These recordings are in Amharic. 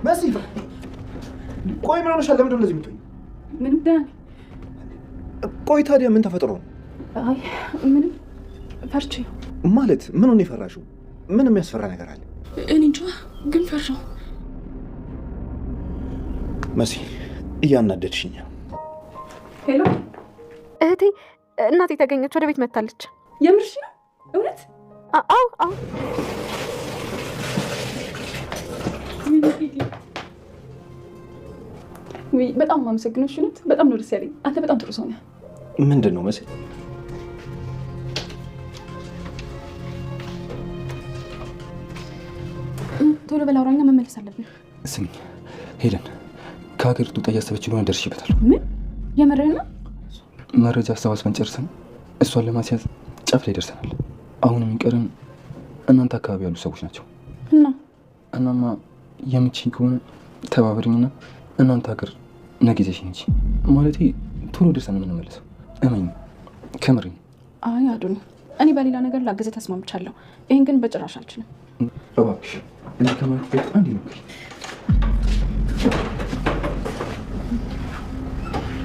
መሲ ቆይ ምን ሆነሻል? ለምንድን ነው እንደዚህ የምትሆኝ? ምንም ደህና ነኝ። ቆይ ታዲያ ምን ተፈጥሮ ነው? አይ ምንም ፈርቼ ማለት ምን ሆነ የፈራሽው? ምን የሚያስፈራ ነገር አለ? እኔ እንጃ ግን ፈራሁ። መሲ እያናደድሽኝ። ሄሎ እህቴ እናቴ ተገኘች፣ ወደ ቤት መታለች። የምርሽ ነው? እውነት? አዎ አዎ። በጣም ማመሰግነሽ። እውነት በጣም ነው ደስ ያለኝ። አንተ በጣም ጥሩ ሰው ነህ። ምንድን ነው መሲ? ቶሎ በል አውራኛ፣ መመለስ አለብን። ስሚ ሄለን፣ ከሀገር ትውጣ እያሰበች እንደሆነ ደርሼበታለሁ። ምን የምርህን ነው? መረጃ አሰባስበን ጨርሰን እሷን ለማስያዝ ጫፍ ላይ ደርሰናል። አሁን የሚቀረን እናንተ አካባቢ ያሉ ሰዎች ናቸው። እናማ የምትችይኝ ከሆነ ተባበሪኝና እናንተ ሀገር ነጊዜሽ እንጂ ማለቴ ቶሎ ደርሰን የምንመለሰው እመኝ፣ ከምሬ። አይ አዱኒ፣ እኔ በሌላ ነገር ላገዘ ተስማምቻለሁ። ይህን ግን በጭራሽ አልችልም። እባክሽ እንዲህ ከማለት ቤት አንድ ይሞክሪ።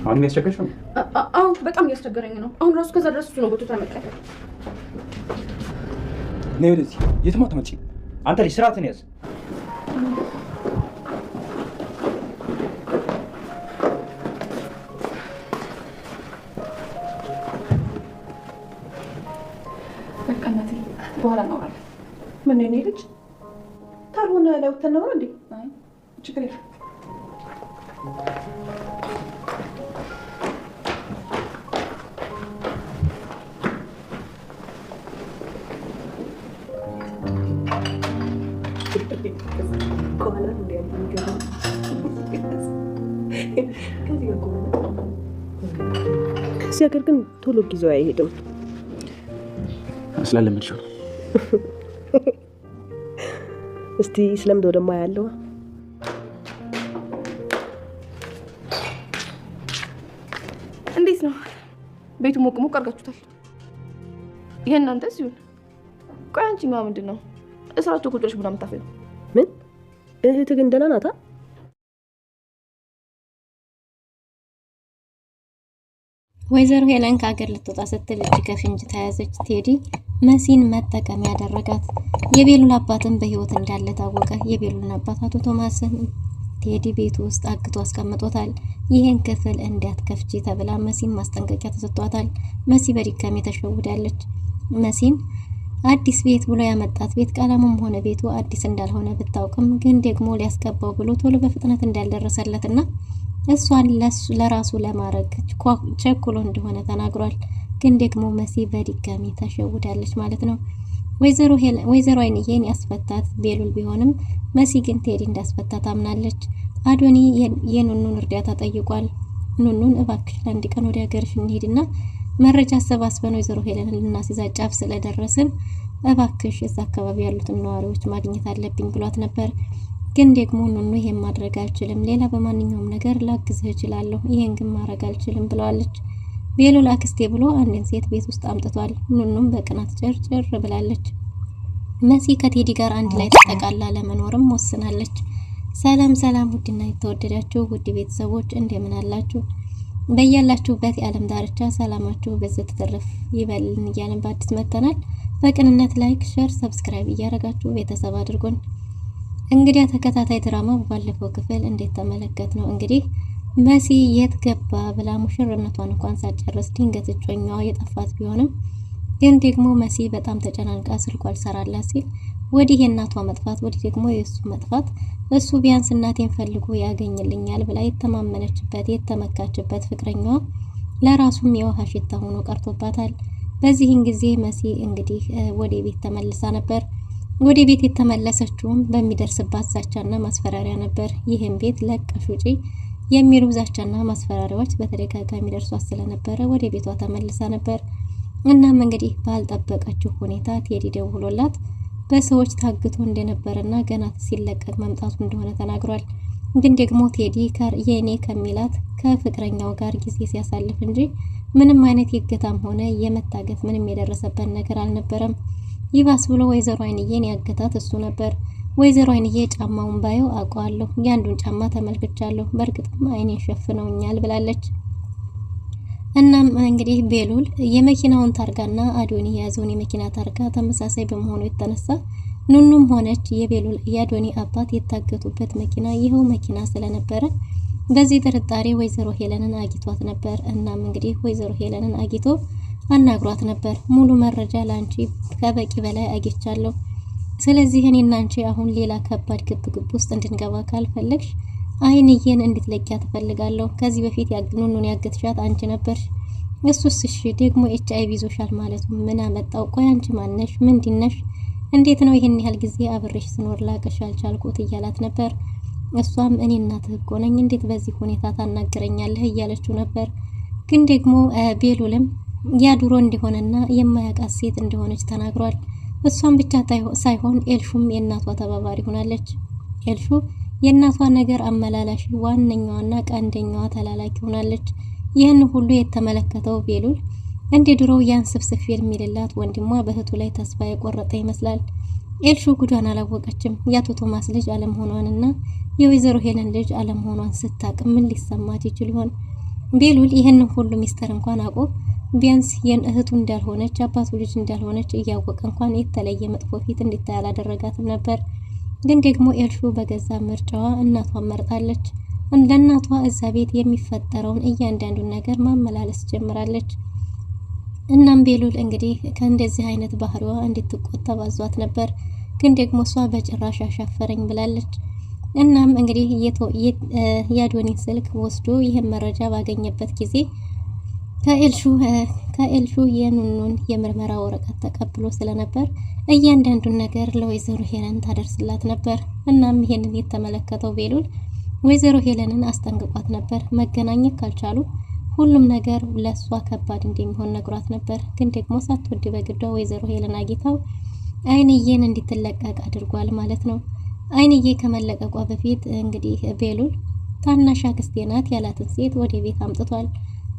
አሁን ያስቸገረሽ ነው? አዎ በጣም እያስቸገረኝ ነው። አሁን ራሱ ከዛ ድረስ እሱ ነው ቦቱ ተመጣጣ። ነይ ወደዚህ። የትም አትመጪም። አንተ ልጅ ስርዓትን ያዝ። በቃ እናቴ በኋላ እናወራለን። ምን ነው ልጅ ካልሆነ ለውጥ ነው እንዴ? አይ ችግር የለም። እዚህ ሀገር ግን ቶሎ ጊዜው አይሄድም። ስላለምንሽው እስቲ ስለምዶ ደግሞ ያለው እንዴት ነው ቤቱ? ሞቅ ሞቅ አድርጋችሁታል? ይሄ እናንተ ሲሆን ቆይ አንቺማ ምንድን ነው እስራቸው ቁጭሽ ቡና የምታፈለው? ምን እህትህ ግን ደህና ናታ? ወይዘሮ ሄለን ከሀገር ልትወጣ ስትል እጅ ከፍንጅ ተያዘች። ቴዲ መሲን መጠቀም ያደረጋት። የቤሉል አባትን በህይወት እንዳለ ታወቀ። የቤሉልን አባት አቶ ቶማስን ቴዲ ቤቱ ውስጥ አግቶ አስቀምጦታል። ይህን ክፍል እንዳትከፍቺ ተብላ መሲን ማስጠንቀቂያ ተሰጥቷታል። መሲ በድጋሚ ተሸውዳለች። መሲን አዲስ ቤት ብሎ ያመጣት ቤት ቀለሙም ሆነ ቤቱ አዲስ እንዳልሆነ ብታውቅም ግን ደግሞ ሊያስገባው ብሎ ቶሎ በፍጥነት እንዳልደረሰለትና እሷን ለራሱ ለማድረግ ቸኩሎ እንደሆነ ተናግሯል። ግን ደግሞ መሲ በድጋሚ ተሸውዳለች ማለት ነው። ወይዘሮ አይንዬን ያስፈታት ቤሉል ቢሆንም መሲ ግን ቴዲ እንዳስፈታት አምናለች። አዶኒ የኑኑን እርዳታ ጠይቋል። ኑኑን እባክሽ ለአንድ ቀን ወደ ሀገርሽ እንሄድና መረጃ አሰባስበን ወይዘሮ ሄለንን ልናስይዛ ጫፍ ስለደረስን እባክሽ እዛ አካባቢ ያሉትን ነዋሪዎች ማግኘት አለብኝ ብሏት ነበር። ግን ደግሞ ኑኑ ይሄን ማድረግ አልችልም፣ ሌላ በማንኛውም ነገር ላግዝህ እችላለሁ፣ ይሄን ግን ማድረግ አልችልም ብለዋለች። ቤሉል አክስቴ ብሎ አንድን ሴት ቤት ውስጥ አምጥቷል። ኑኑም በቅናት ጭርጭር ብላለች። መሲ ከቴዲ ጋር አንድ ላይ ተጠቃላ ለመኖርም ወስናለች። ሰላም ሰላም፣ ውድና የተወደዳችሁ ውድ ቤተሰቦች እንደምን አላችሁ? በያላችሁበት የዓለም ዳርቻ ሰላማችሁ በዘት ተተረፍ ይበልን እያልን በአዲስ መተናል። በቅንነት ላይክ፣ ሼር፣ ሰብስክራይብ እያደረጋችሁ ቤተሰብ አድርጉን። እንግዲህ ተከታታይ ድራማ ባለፈው ክፍል እንዴት ተመለከት ነው። እንግዲህ መሲ የት ገባ ብላ ሙሽርነቷን እንኳን ሳትጨርስ ድንገት እጮኛዋ የጠፋት ቢሆንም ግን ደግሞ መሲ በጣም ተጨናንቃ ስልኳ አልሰራላት ሲል ወዲህ የእናቷ መጥፋት ወዲህ ደግሞ የእሱ መጥፋት እሱ ቢያንስ እናቴን ፈልጎ ያገኝልኛል ብላ የተማመነችበት የተመካችበት ፍቅረኛዋ ለራሱም የውሃ ሽታ ሆኖ ቀርቶባታል። በዚህን ጊዜ መሲ እንግዲህ ወደ ቤት ተመልሳ ነበር። ወደ ቤት የተመለሰችውም በሚደርስባት ዛቻና ማስፈራሪያ ነበር። ይህን ቤት ለቀሽ ውጪ የሚሉ ዛቻና ማስፈራሪያዎች በተደጋጋሚ ደርሷት ስለነበረ ወደ ቤቷ ተመልሳ ነበር። እናም እንግዲህ ባልጠበቀችው ሁኔታ ቴዲ ደውሎላት በሰዎች ታግቶ እንደነበረና ገና ሲለቀቅ መምጣቱ እንደሆነ ተናግሯል። ግን ደግሞ ቴዲ የኔ ከሚላት ከፍቅረኛው ጋር ጊዜ ሲያሳልፍ እንጂ ምንም አይነት የእገታም ሆነ የመታገት ምንም የደረሰበት ነገር አልነበረም። ይባስ ብሎ ወይዘሮ አይንዬን ያገታት እሱ ነበር። ወይዘሮ አይንዬ ጫማውን ባየው አውቀዋለሁ፣ ያንዱን ጫማ ተመልክቻለሁ፣ በእርግጥም አይኔን ሸፍነውኛል ብላለች። እናም እንግዲህ ቤሉል የመኪናውን ታርጋና አዶኒ የያዘውን የመኪና ታርጋ ተመሳሳይ በመሆኑ የተነሳ ኑኑም ሆነች የቤሉል የአዶኒ አባት የታገቱበት መኪና ይኸው መኪና ስለነበረ በዚህ ጥርጣሬ ወይዘሮ ሄለንን አግቷት ነበር። እናም እንግዲህ ወይዘሮ ሄለንን አግቶ አናግሯት ነበር። ሙሉ መረጃ ላንቺ ከበቂ በላይ አግኝቻለሁ። ስለዚህ እኔና አንቺ አሁን ሌላ ከባድ ግብግብ ውስጥ እንድንገባ ካልፈለግሽ አይንዬን እንድትለቂያ ትፈልጋለሁ። ከዚህ በፊት ኑኑን ያገትሻት አንቺ ነበርሽ። እሱስ እሺ ደግሞ HIV ይዞሻል ማለቱ ምን አመጣው? ቆይ አንቺ ማነሽ? ምንድነሽ? እንዴት ነው ይሄን ያህል ጊዜ አብሬሽ ስኖር ላቅሽ አልቻልኩት እያላት ነበር። እሷም እኔ እናትህ እኮ ነኝ፣ እንዴት በዚህ ሁኔታ ታናግረኛለህ እያለችው ነበር። ግን ደግሞ ቤሉልም ያድሮ እንደሆነና የማያውቃት ሴት እንደሆነች ተናግሯል። እሷም ብቻ ሳይሆን ኤልሹም የእናቷ ተባባሪ ሆናለች። ኤልሹ የእናቷ ነገር አመላላሽ ዋነኛዋና ቀንደኛዋ ተላላኪ ሆናለች። ይህን ሁሉ የተመለከተው ቤሉል እንደ ድሮው ያን ስፍስፍ የሚልላት ወንድሟ በእህቱ ላይ ተስፋ የቆረጠ ይመስላል። ኤልሹ ጉዷን አላወቀችም። የአቶ ቶማስ ልጅ አለመሆኗንና የወይዘሮ ሄለን ልጅ አለመሆኗን ስታቅ ምን ሊሰማት ይችል ይሆን? ቤሉል ይህንን ሁሉ ሚስጥር እንኳን አውቆ ቢያንስ የእህቱ እንዳልሆነች አባቱ ልጅ እንዳልሆነች እያወቀ እንኳን የተለየ መጥፎ ፊት እንዲታይ አላደረጋትም ነበር። ግን ደግሞ ኤልሹ በገዛ ምርጫዋ እናቷን መርጣለች። ለእናቷ እዛ ቤት የሚፈጠረውን እያንዳንዱን ነገር ማመላለስ ጀምራለች። እናም ቤሉል እንግዲህ ከእንደዚህ አይነት ባህሪዋ እንድትቆጠብ አዟት ነበር። ግን ደግሞ እሷ በጭራሽ አሻፈረኝ ብላለች። እናም እንግዲህ የአዶኒን ስልክ ወስዶ ይህን መረጃ ባገኘበት ጊዜ ከኤልሹ የኑኑን የምርመራ ወረቀት ተቀብሎ ስለነበር እያንዳንዱን ነገር ለወይዘሮ ሄለን ታደርስላት ነበር። እናም ይሄንን የተመለከተው ቤሉል ወይዘሮ ሄለንን አስጠንቅቋት ነበር። መገናኘት ካልቻሉ ሁሉም ነገር ለሷ ከባድ እንደሚሆን ነግሯት ነበር። ግን ደግሞ ሳትወድ በግዷ ወይዘሮ ሄለን አግኝታው አይንዬን እንድትለቀቅ አድርጓል ማለት ነው። አይንዬ ከመለቀቋ በፊት እንግዲህ ቤሉል ታናሽ አክስቴ ናት ያላትን ሴት ወደ ቤት አምጥቷል።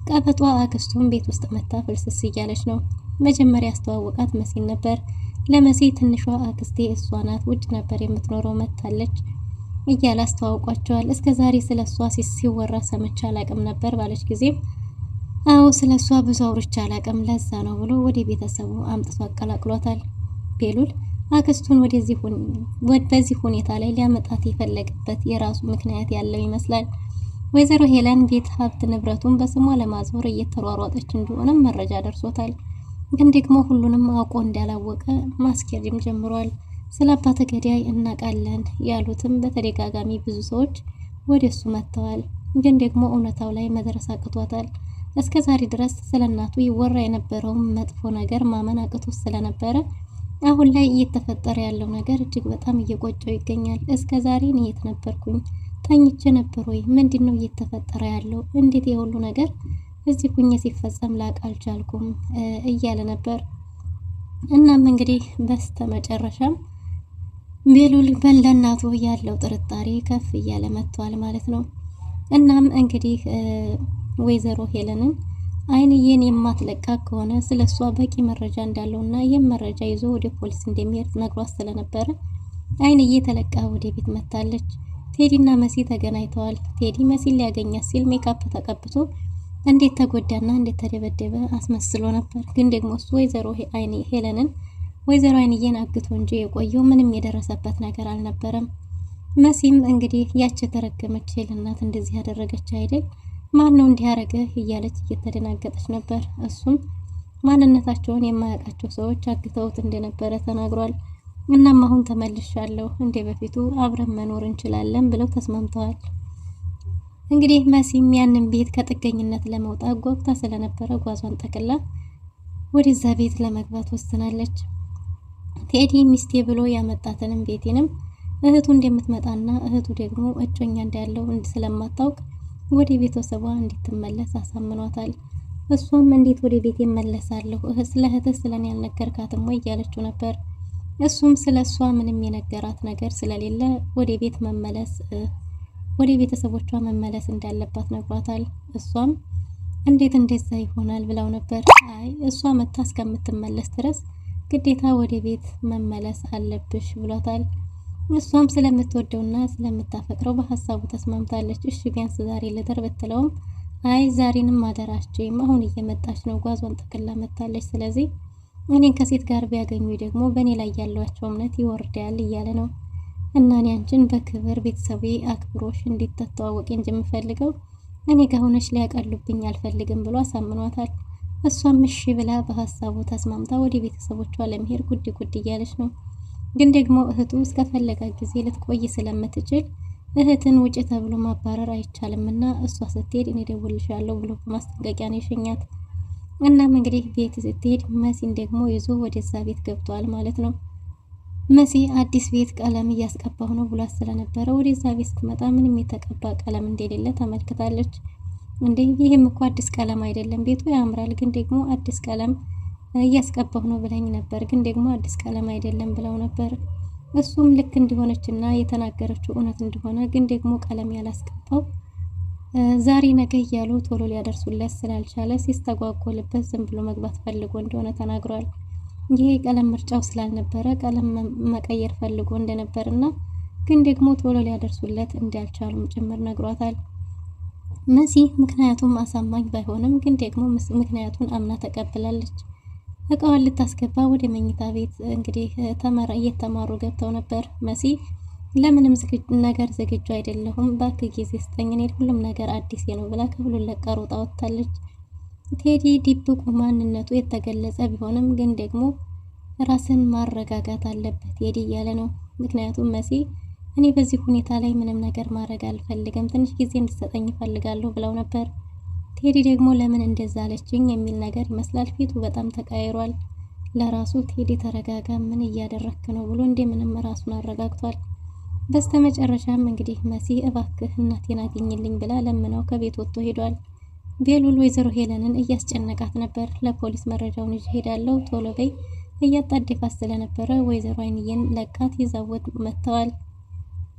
ቀበጧ አክስቱን ቤት ውስጥ መታ ፍልስስ እያለች ነው። መጀመሪያ ያስተዋወቃት መሲን ነበር። ለመሲ ትንሿ አክስቴ እሷ ናት፣ ውጭ ነበር የምትኖረው፣ መታለች እያለ አስተዋውቋቸዋል። እስከዛሬ ስለሷ ሲወራ ሰምቼ አላቅም ነበር ባለች ጊዜም አዎ ስለሷ ብዙ አውርቼ አላቅም፣ ለዛ ነው ብሎ ወደ ቤተሰቡ አምጥቶ አቀላቅሏታል። ቤሉል አክስቱን በዚህ ሁኔታ ላይ ሊያመጣት የፈለገበት የራሱ ምክንያት ያለው ይመስላል። ወይዘሮ ሄለን ቤት ሀብት ንብረቱን በስሟ ለማዞር እየተሯሯጠች እንደሆነ መረጃ ደርሶታል። ግን ደግሞ ሁሉንም አውቆ እንዳላወቀ ማስኬድም ጀምሯል። ስለ አባተ ገዳይ እናውቃለን ያሉትም በተደጋጋሚ ብዙ ሰዎች ወደሱ መጥተዋል። ግን ደግሞ እውነታው ላይ መድረስ አቅቷታል። እስከዛሬ ድረስ ስለ እናቱ ይወራ የነበረው መጥፎ ነገር ማመን አቅቶት ስለነበረ አሁን ላይ እየተፈጠረ ያለው ነገር እጅግ በጣም እየቆጨው ይገኛል። እስከዛሬ እኔ የት ነበርኩኝ? ተኝቼ ነበር ወይ? ምንድነው እየተፈጠረ ያለው? እንዴት የሁሉ ነገር እዚህ ኩኝ ሲፈጸም ላቅ አልቻልኩም እያለ ነበር። እናም እንግዲህ በስተመጨረሻም ቤሉል ለእናቱ ያለው ጥርጣሬ ከፍ እያለ መጥቷል ማለት ነው። እናም እንግዲህ ወይዘሮ ሄለንን አይንዬን የማትለቃ ከሆነ ስለሷ በቂ መረጃ እንዳለውና ይህም መረጃ ይዞ ወደ ፖሊስ እንደሚሄድ ነግሯት ስለነበረ አይንዬ ተለቃ ወደ ቤት መታለች። ቴዲና መሲ ተገናኝተዋል። ቴዲ መሲን ሊያገኛት ሲል ሜካፕ ተቀብቶ እንዴት ተጎዳና እንዴት ተደበደበ አስመስሎ ነበር። ግን ደግሞ እሱ ወይዘሮ አይንዬን አግቶ እንጂ የቆየው ምንም የደረሰበት ነገር አልነበረም። መሲም እንግዲህ ያቺ ተረገመች ሄለናት እንደዚህ ያደረገች አይደል? ማን ነው እንዲህ ያደረገ እያለች እየተደናገጠች ነበር። እሱም ማንነታቸውን የማያውቃቸው ሰዎች አግተውት እንደነበረ ተናግሯል። እናም አሁን ተመልሻለሁ፣ እንደ በፊቱ አብረን መኖር እንችላለን ብለው ተስማምተዋል። እንግዲህ መሲም ያንን ቤት ከጥገኝነት ለመውጣት ጓጉታ ስለነበረ ጓዟን ጠቅላ ወደዛ ቤት ለመግባት ወስናለች። ቴዲ ሚስቴ ብሎ ያመጣትንም ቤቴንም እህቱ እንደምትመጣና እህቱ ደግሞ እጮኛ እንዳለው ስለማታውቅ ወደ ቤተሰቧ እንድትመለስ አሳምኗታል። እሷም እንዴት ወደ ቤት እመለሳለሁ? ስለ እህትህ ስለኔ ያልነገርካትም ወይ እያለችው ነበር። እሱም ስለሷ ምንም የነገራት ነገር ስለሌለ ወደ ቤተሰቦቿ መመለስ እንዳለባት ነግሯታል። እሷም እንዴት እንደዛ ይሆናል ብለው ነበር። አይ እሷ መታ እስከምትመለስ ድረስ ግዴታ ወደ ቤት መመለስ አለብሽ ብሏታል። እሷም ስለምትወደውና ስለምታፈቅረው በሀሳቡ ተስማምታለች። እሺ ቢያንስ ዛሬ ልደር ብትለውም አይ ዛሬንም አደራችም አሁን እየመጣች ነው፣ ጓዟን ጠቅላ መታለች። ስለዚህ እኔን ከሴት ጋር ቢያገኙ ደግሞ በእኔ ላይ ያሏቸው እምነት ይወርዳል እያለ ነው። እና እኔ አንቺን በክብር ቤተሰቤ አክብሮሽ እንድትተዋወቂ እንጂ የምፈልገው እኔ ጋር ሆነሽ ሊያቀሉብኝ አልፈልግም ብሎ አሳምኗታል። እሷም እሺ ብላ በሀሳቡ ተስማምታ ወደ ቤተሰቦቿ ለመሄድ ጉድ ጉድ እያለች ነው። ግን ደግሞ እህቱ እስከፈለጋ ጊዜ ልትቆይ ስለምትችል እህትን ውጭ ተብሎ ማባረር አይቻልምና እሷ ስትሄድ እኔ ደውልልሻለሁ ብሎ በማስጠንቀቂያ ነው የሸኛት። እናም እንግዲህ ቤት ስትሄድ መሲን ደግሞ ይዞ ወደዛ ቤት ገብቷል ማለት ነው። መሲ አዲስ ቤት ቀለም እያስቀባሁ ነው ብሏት ስለነበረ ወደዛ ቤት ስትመጣ ምንም የተቀባ ቀለም እንደሌለ ተመልክታለች። እንዴ ይሄም እኮ አዲስ ቀለም አይደለም፣ ቤቱ ያምራል፣ ግን ደግሞ አዲስ ቀለም እያስቀባሁ ነው ብለኝ ነበር፣ ግን ደግሞ አዲስ ቀለም አይደለም ብለው ነበር። እሱም ልክ እንደሆነችና የተናገረችው እውነት እንደሆነ ግን ደግሞ ቀለም ያላስቀባው ዛሬ ነገ እያሉ ቶሎ ሊያደርሱለት ስላልቻለ ሲስተጓጎልበት ዝም ብሎ መግባት ፈልጎ እንደሆነ ተናግሯል። ይሄ ቀለም ምርጫው ስላልነበረ ቀለም መቀየር ፈልጎ እንደነበርና ግን ደግሞ ቶሎ ሊያደርሱለት እንዳልቻሉም ጭምር ነግሯታል። መሲ ምክንያቱም አሳማኝ ባይሆንም ግን ደግሞ ምክንያቱን አምና ተቀብላለች። እቃዋን ልታስገባ ወደ መኝታ ቤት እንግዲህ እየተማሩ ገብተው ነበር። መሲ ለምንም ነገር ዝግጁ አይደለሁም፣ ባክ ጊዜ ስጠኝ፣ እኔ ሁሉም ነገር አዲስ ነው ብላ ክፍሉን ለቃ ሮጣ ወጥታለች። ቴዲ ድብቁ ማንነቱ የተገለጸ ቢሆንም ግን ደግሞ ራስን ማረጋጋት አለበት ቴዲ እያለ ነው። ምክንያቱም መሲ እኔ በዚህ ሁኔታ ላይ ምንም ነገር ማድረግ አልፈልግም፣ ትንሽ ጊዜ እንድትሰጠኝ እፈልጋለሁ ብለው ነበር። ቴዲ ደግሞ ለምን እንደዛ አለችኝ የሚል ነገር ይመስላል። ፊቱ በጣም ተቀያይሯል። ለራሱ ቴዲ ተረጋጋ፣ ምን እያደረክ ነው ብሎ እንደምንም ራሱን አረጋግቷል። በስተመጨረሻም እንግዲህ መሲ እባክህ እናቴን አግኝልኝ ብላ ለምናው ከቤት ወጥቶ ሄዷል። ቤሉል ወይዘሮ ሄለንን እያስጨነቃት ነበር። ለፖሊስ መረጃውን ይዤ ሄዳለሁ ቶሎ በይ እያጣደፋት ስለነበረ ወይዘሮ አይንዬን ለቃት ይዛወት መጥተዋል።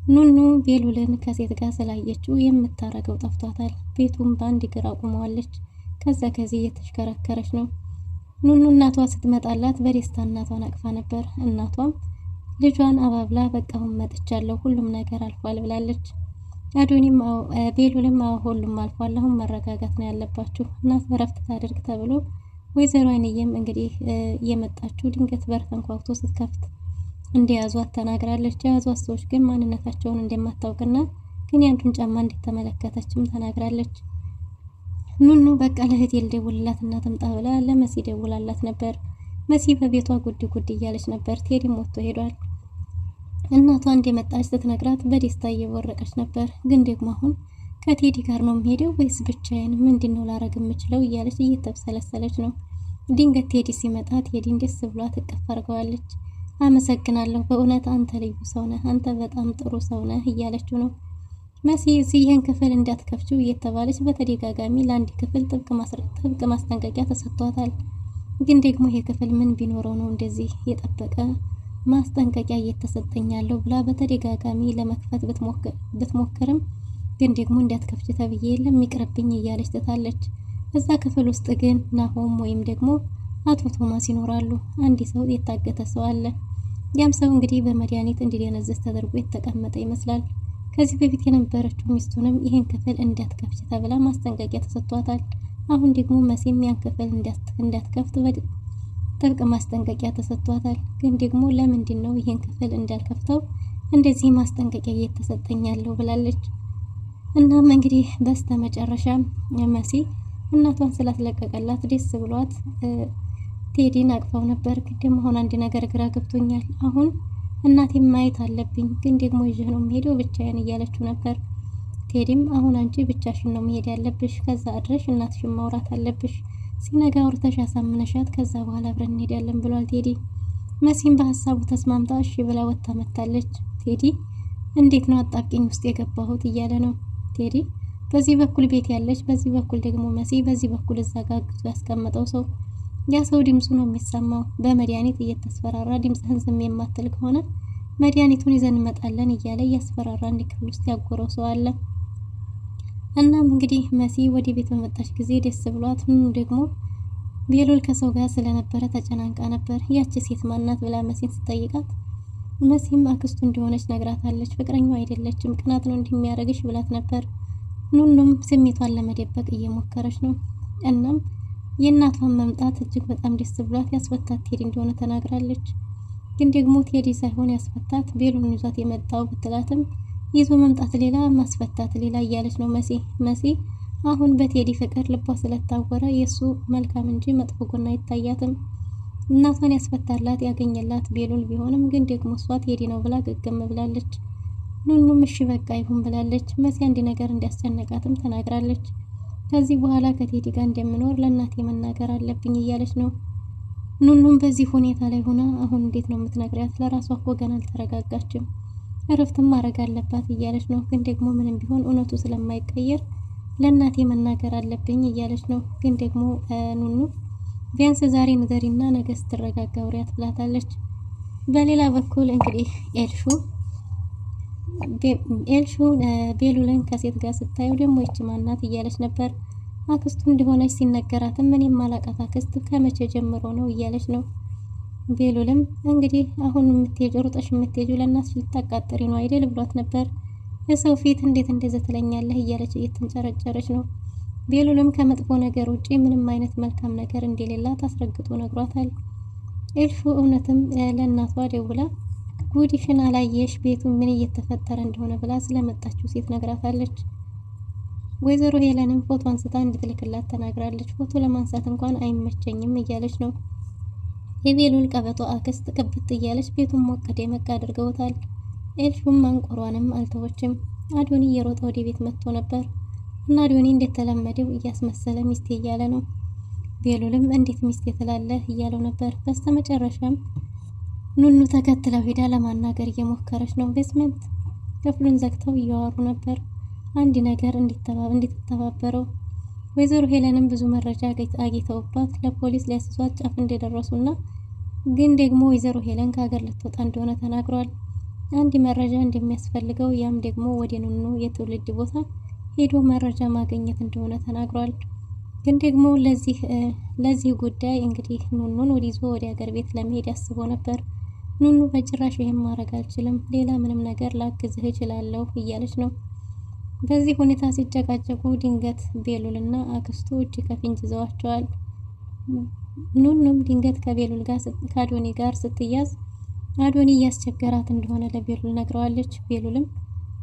ኑኑ ቤሉልን ከሴት ጋር ስላየችው የምታረገው ጠፍቷታል። ቤቱም በአንድ እግር አቁመዋለች። ከዚህ እየተሽከረከረች ነው። ኑኑ እናቷ ስትመጣላት በደስታ እናቷን አቅፋ ነበር። እናቷም ልጇን አባብላ በቃሁን መጥቻለሁ ሁሉም ነገር አልፏል ብላለች። አዶኒም ቤሉልም ሁሉም አልፏል፣ አሁን መረጋጋት ነው ያለባችሁ እና እረፍት ታደርግ ተብሎ ወይዘሮ አይንዬም እንግዲህ የመጣችው ድንገት በር ተንኳኩቶ ስትከፍት እንደያዟት ተናግራለች። የያዟት ሰዎች ግን ማንነታቸውን እንደማታውቅና ግን ያንዱን ጫማ እንደተመለከተችም ተናግራለች። ኑኑ በቃ ለእህቴ ልደውልላት እና ትምጣ ብላ ለመሲ ደውላላት ነበር። መሲ በቤቷ ጉድ ጉድ እያለች ነበር። ቴዲም ወጥቶ ሄዷል። እናቷ እንደመጣች ስትነግራት በደስታ እየወረቀች ነበር። ግን ደግሞ አሁን ከቴዲ ጋር ነው የምሄደው ወይስ ብቻዬን? ምንድነው ላረግ የምችለው እያለች እየተብሰለሰለች ነው። ድንገት ቴዲ ሲመጣ ቴዲን ደስ ብሏት እቅፍ አድርገዋለች። አመሰግናለሁ፣ በእውነት አንተ ልዩ ሰው ነህ፣ አንተ በጣም ጥሩ ሰው ነህ እያለችው ነው። መሲ ይህን ክፍል እንዳትከፍችው እየተባለች በተደጋጋሚ ለአንድ ክፍል ጥብቅ ማስጠንቀቂያ ተሰጥቷታል። ግን ደግሞ ይሄ ክፍል ምን ቢኖረው ነው እንደዚህ የጠበቀ ማስጠንቀቂያ እየተሰጠኛለሁ ብላ በተደጋጋሚ ለመክፈት ብትሞክርም ግን ደግሞ እንዳትከፍች ተብዬ ለሚቅርብኝ እያለች ትታለች። እዛ ክፍል ውስጥ ግን ናሆም ወይም ደግሞ አቶ ቶማስ ይኖራሉ። አንድ ሰው የታገተ ሰው አለ። ያም ሰው እንግዲህ በመድኃኒት እንዲደነዝዝ ተደርጎ የተቀመጠ ይመስላል። ከዚህ በፊት የነበረችው ሚስቱንም ይሄን ክፍል እንዳትከፍች ተብላ ማስጠንቀቂያ ተሰጥቷታል። አሁን ደግሞ መሲም ያን ክፍል እንዳትከፍት ጥብቅ ማስጠንቀቂያ ተሰጥቷታል። ግን ደግሞ ለምንድን ነው ይሄን ክፍል እንዳልከፍተው እንደዚህ ማስጠንቀቂያ እየተሰጠኛለሁ ብላለች። እናም እንግዲህ በስተመጨረሻ መሲ እናቷን ስላስለቀቀላት ደስ ብሏት ቴዲን አቅፋው ነበር። ግን ደግሞ አሁን አንድ ነገር ግራ ገብቶኛል። አሁን እናቴን ማየት አለብኝ፣ ግን ደግሞ ይዤ ነው የምሄደው ብቻዬን እያለችው ነበር። ቴዲም አሁን አንቺ ብቻሽን ነው መሄድ ያለብሽ፣ ከዛ አድረሽ እናትሽን ማውራት አለብሽ፣ ሲነጋ አውርተሽ አሳምነሻት ከዛ በኋላ አብረን እንሄዳለን ብሏል ቴዲ። መሲም በሀሳቡ ተስማምታ እሺ ብላ ወጥታ መጣለች። ቴዲ እንዴት ነው አጣብቂኝ ውስጥ የገባሁት እያለ ነው ቴዲ። በዚህ በኩል ቤት ያለች፣ በዚህ በኩል ደግሞ መሲ፣ በዚህ በኩል እዛ ጋር ግዙ ያስቀመጠው ሰው። ያ ሰው ድምፁ ነው የሚሰማው። በመድኃኒት እየተስፈራራ ድምፅህን ዝም የማትል ከሆነ መድኃኒቱን ይዘን እንመጣለን እያለ እያስፈራራ አንድ ክፍል ውስጥ ያጎረው ሰው አለ። እናም እንግዲህ መሲ ወደ ቤት በመጣች ጊዜ ደስ ብሏት፣ ደግሞ ቤሉል ከሰው ጋር ስለነበረ ተጨናንቃ ነበር። ያቺ ሴት ማናት ብላ መሲን ስትጠይቃት መሲም አክስቱ እንደሆነች ነግራታለች። ፍቅረኛው አይደለችም፣ ቅናት ነው እንዲህ የሚያደርግሽ ብላት ነበር። ኑኑም ስሜቷን ለመደበቅ እየሞከረች ነው። እናም የእናቷን መምጣት እጅግ በጣም ደስ ብሏት ያስፈታት ቴዲ እንደሆነ ተናግራለች። ግን ደግሞ ቴዲ ሳይሆን ያስፈታት ቤሉን ይዟት የመጣው ብትላትም ይዞ መምጣት ሌላ ማስፈታት ሌላ እያለች ነው መሲ አሁን በቴዲ ፍቅር ልቧ ስለታወረ የሱ መልካም እንጂ መጥፎ ጎን አይታያትም። እናቷን ያስፈታላት ያገኘላት ቤሉል ቢሆንም ግን ደግሞ እሷ ቴዲ ነው ብላ ግግም ብላለች። ኑኑም እሺ በቃ ይሁን ብላለች። መሲ አንድ ነገር እንዲያስጨነቃትም ተናግራለች። ከዚህ በኋላ ከቴዲ ጋር እንደምኖር ለእናቴ መናገር አለብኝ እያለች ነው። ኑኑም በዚህ ሁኔታ ላይ ሆና አሁን እንዴት ነው የምትነግሪያት? ለራሷ እኮ ገና አልተረጋጋችም፣ እረፍትም ማድረግ አለባት እያለች ነው። ግን ደግሞ ምንም ቢሆን እውነቱ ስለማይቀየር ለእናቴ መናገር አለብኝ እያለች ነው። ግን ደግሞ ኑኑ ቢያንስ ዛሬ ንገሪና ነገ ስትረጋጋ አውሪያት ብላታለች። በሌላ በኩል እንግዲህ ኤልሹ ቤሉልን ከሴት ጋር ስታየው ደግሞ ይች ማናት እያለች ነበር። አክስቱ እንደሆነች ሲነገራትም እኔም ማላቃት አክስት ከመቼ ጀምሮ ነው እያለች ነው። ቤሉልም እንግዲህ አሁን የምትሄጂው ሩጠሽ የምትሄጂው ለእናትሽ ልታቃጥሪ ነው አይደል ብሏት ነበር። የሰው ፊት እንዴት እንደዚህ ትለኛለህ እያለች እየተንጨረጨረች ነው። ቤሉልም ከመጥፎ ነገር ውጪ ምንም አይነት መልካም ነገር እንደሌላት አስረግጦ ነግሯታል። ኤልሹ እውነትም ለእናቷ ደውላ ጉዲሽን አላየሽ ቤቱ ምን እየተፈጠረ እንደሆነ ብላ ስለመጣችው ሴት ነግራታለች። ወይዘሮ ሄለንም ፎቶ አንስታ እንድትልክላት ተናግራለች። ፎቶ ለማንሳት እንኳን አይመቸኝም እያለች ነው። የቤሉል ቀበጦ አክስት ቅብጥ እያለች ቤቱን ሞቅ ደመቅ አድርገውታል። ኤልሹም ማንቆሯንም አልተወችም። አዶኒ እየሮጠ ወደ ቤት መጥቶ ነበር እና አዶኒ እንደተለመደው እያስመሰለ ሚስቴ እያለ ነው። ቤሉልም እንዴት ሚስቴ ትላለህ እያለው ነበር። በስተመጨረሻም ኑኑ ተከትለው ሄዳ ለማናገር እየሞከረች ነው። ቤስመንት ክፍሉን ዘግተው እያወሩ ነበር አንድ ነገር እንድትተባበረው። ወይዘሮ ሄለንም ብዙ መረጃ አግኝተውባት ለፖሊስ ሊያስዟት ጫፍ እንደደረሱና ግን ደግሞ ወይዘሮ ሄለን ከሀገር ልትወጣ እንደሆነ ተናግሯል። አንድ መረጃ እንደሚያስፈልገው ያም ደግሞ ወደ ኑኑ የትውልድ ቦታ ሄዶ መረጃ ማግኘት እንደሆነ ተናግሯል። ግን ደግሞ ለዚህ ጉዳይ እንግዲህ ኑኑን ወዲዞ ወደ ሀገር ቤት ለመሄድ ያስቦ ነበር። ኑኑ በጭራሽ ይሄን ማድረግ አልችልም፣ ሌላ ምንም ነገር ላግዝህ እችላለሁ እያለች ነው። በዚህ ሁኔታ ሲጨቃጨቁ ድንገት ቤሉልና አክስቱ እጅ ከፍንጅ ይዘዋቸዋል። ኑኑም ድንገት ከቤሉል ጋር ከአዶኒ ጋር ስትያዝ አዶኒ እያስቸገራት እንደሆነ ለቤሉል ነግረዋለች። ቤሉልም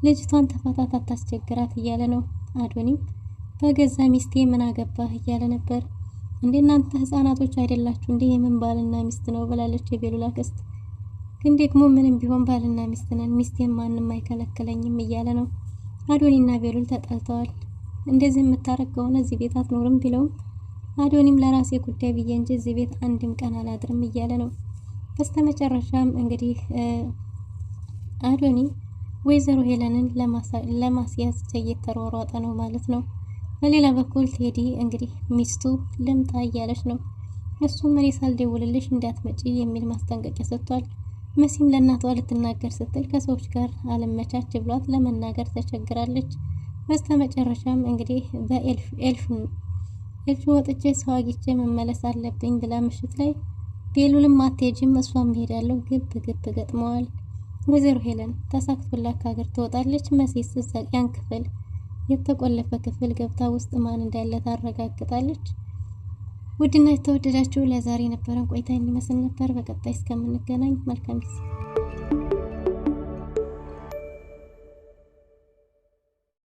ልጅቷን ተፋታት አታስቸግራት እያለ ነው። አዶኒም በገዛ ሚስቴ ምን አገባህ እያለ ነበር። እንዴ እናንተ ህፃናቶች አይደላችሁ እንዴ? የምን ባልና ሚስት ነው ብላለች የቤሉል አክስት። ግን ደግሞ ምንም ቢሆን ባልና ሚስት ነን፣ ሚስቴን ማንም አይከለክለኝም እያለ ነው። አዶኒና ቤሉል ተጣልተዋል። እንደዚህ የምታረግ ከሆነ እዚህ ቤት አትኖርም ቢለውም አዶኒም ለራሴ ጉዳይ ብዬ እንጂ እዚህ ቤት አንድም ቀን አላድርም እያለ ነው። በስተመጨረሻም እንግዲህ አዶኒ ወይዘሮ ሄለንን ለማስያዝ እየተሯሯጠ ነው ማለት ነው። በሌላ በኩል ቴዲ እንግዲህ ሚስቱ ልምጣ እያለች ነው። እሱም እኔ ሳልደውልልሽ እንዳትመጪ የሚል ማስጠንቀቂያ ሰጥቷል። መሲም ለእናቷ ልትናገር ስትል ከሰዎች ጋር አለመቻች ብሏት ለመናገር ተቸግራለች። በስተመጨረሻም እንግዲህ በኤልሹ ወጥቼ ሰው አግኝቼ መመለስ አለብኝ ብላ ምሽት ላይ ቤሉልም አትሄጂም እሷም እሄዳለሁ ግብ ገጥመዋል። ወይዘሮ ሄለን ተሳክቶላት ከሀገር ትወጣለች። መሲስ እዛ ያን ክፍል የተቆለፈ ክፍል ገብታ ውስጥ ማን እንዳለ ታረጋግጣለች። ውድና የተወደዳችሁ ለዛሬ የነበረን ቆይታ የሚመስል ነበር። በቀጣይ እስከምንገናኝ መልካም ጊዜ